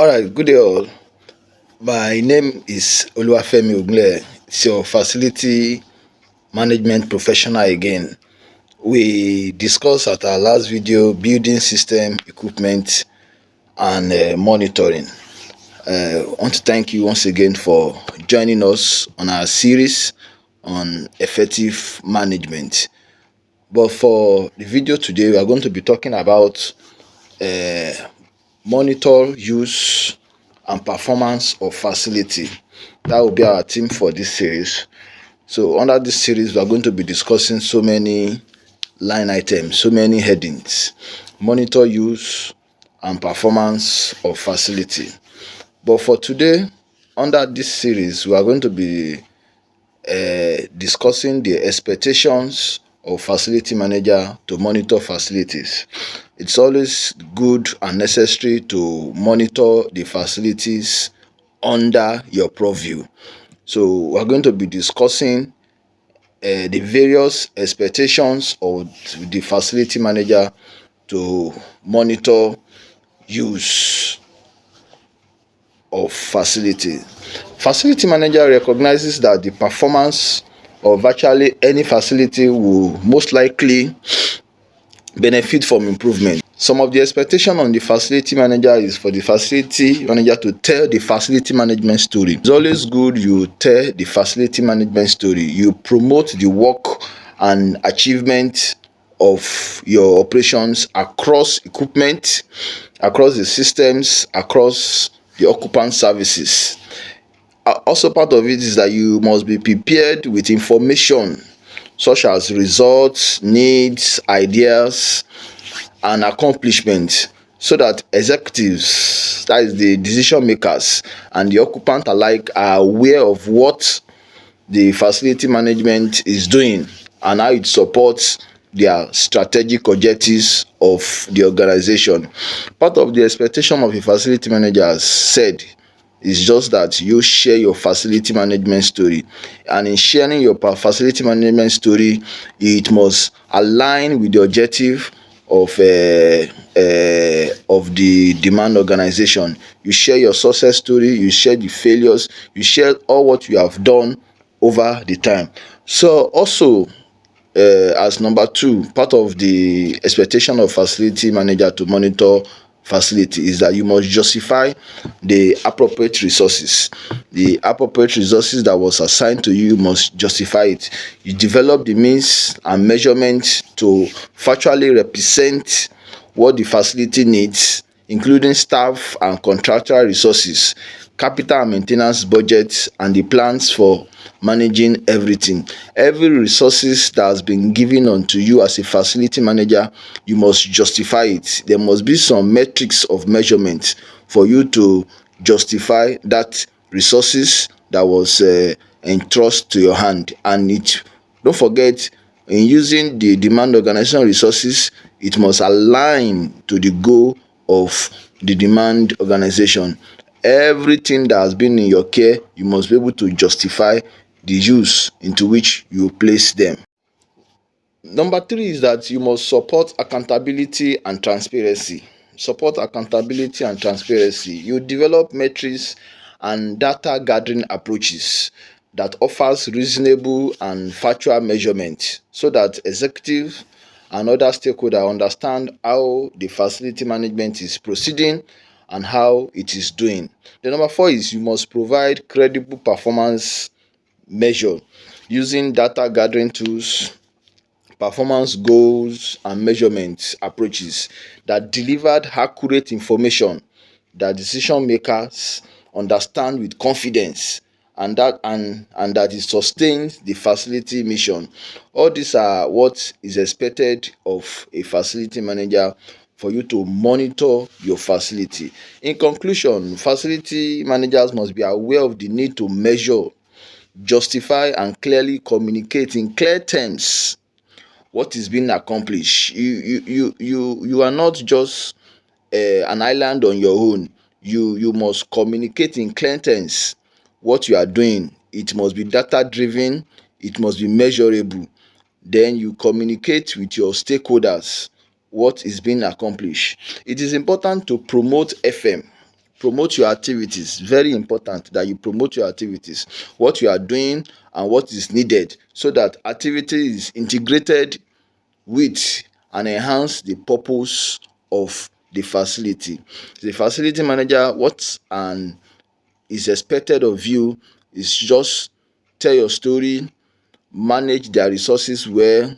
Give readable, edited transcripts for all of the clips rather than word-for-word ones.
All right, good day all. My name is Oluwafemi Ogunle. It's your facility management professional again. We discussed at our last video building system, equipment, and monitoring. I want to thank you once again for joining us on our series on effective management. But for the video today, we are going to be talking about monitor use and performance of facility. That will be our theme for this series. So under this series, we are going to be discussing so many line items, so many headings: monitor use and performance of facility. But for today, under this series, we are going to be discussing the expectations of facility manager to monitor facilities. It's always good and necessary to monitor the facilities under your purview. So we're going to be discussing the various expectations of the facility manager to monitor use of facility. Facility manager recognizes that the performance of virtually any facility will most likely benefit from improvement. Some of the expectation on the facility manager is for the facility manager to tell the facility management story. It's always good you tell the facility management story. You promote the work and achievement of your operations across equipment, across the systems, across the occupant services. Also part of it is that you must be prepared with information such as results, needs, ideas, and accomplishments, so that executives, that is the decision makers, and the occupant alike are aware of what the facility management is doing and how it supports their strategic objectives of the organization. Part of the expectation of a facility manager, as said, is just that you share your facility management story, and in sharing your facility management story, it must align with the objective of the demand organization. You share your success story, you share the failures, you share all what you have done over the time. So also, as number two, part of the expectation of facility manager to monitor facility is that you must justify the appropriate resources. The appropriate resources that was assigned to you must justify it. You develop the means and measurement to factually represent what the facility needs, including staff and contractual resources, capital and maintenance budgets, and the plans for managing everything. Every resources that has been given unto you as a facility manager, you must justify it. There must be some metrics of measurement for you to justify that resources that was entrusted to your hand. And it, don't forget, in using the demand organization resources, it must align to the goal of the demand organization. Everything that has been in your care, you must be able to justify the use into which you place them. Number three is that you must support accountability and transparency. Support accountability and transparency. You develop metrics and data gathering approaches that offers reasonable and factual measurement, so that executive and other stakeholders understand how the facility management is proceeding and how it is doing. The number four is you must provide credible performance measure using data gathering tools, performance goals, and measurement approaches that delivered accurate information that decision makers understand with confidence, and that it sustains the facility mission. All these are what is expected of a facility manager for you to monitor your facility. In conclusion, facility managers must be aware of the need to measure, justify, and clearly communicate in clear terms what is being accomplished. You are not just an island on your own. You must communicate in clear terms what you are doing. It must be data driven, it must be measurable. Then you communicate with your stakeholders what is being accomplished. It is important to promote FM, promote your activities. Very important that you promote your activities, what you are doing and what is needed, so that activity is integrated with and enhance the purpose of the facility. The facility manager, what and is expected of you is just tell your story, manage their resources well,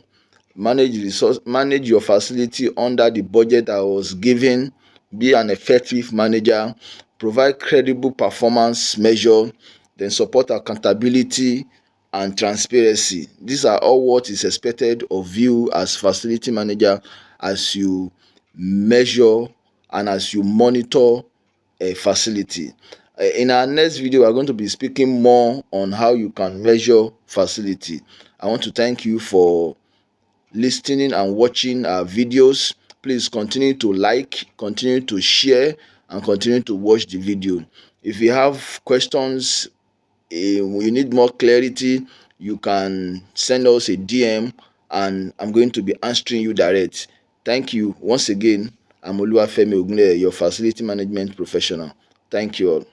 manage your facility under the budget that was given, be an effective manager, provide credible performance measure, then support accountability and transparency. These are all what is expected of you as facility manager, as you measure and as you monitor a facility. In our next video, we are going to be speaking more on how you can measure facility. I want to thank you for listening and watching our videos. Please continue to like, continue to share, and continue to watch the video. If you have questions, you need more clarity, you can send us a DM and I'm going to be answering you direct. Thank you once again. I'm Oluwafemi Ogunle, your facility management professional. Thank you all.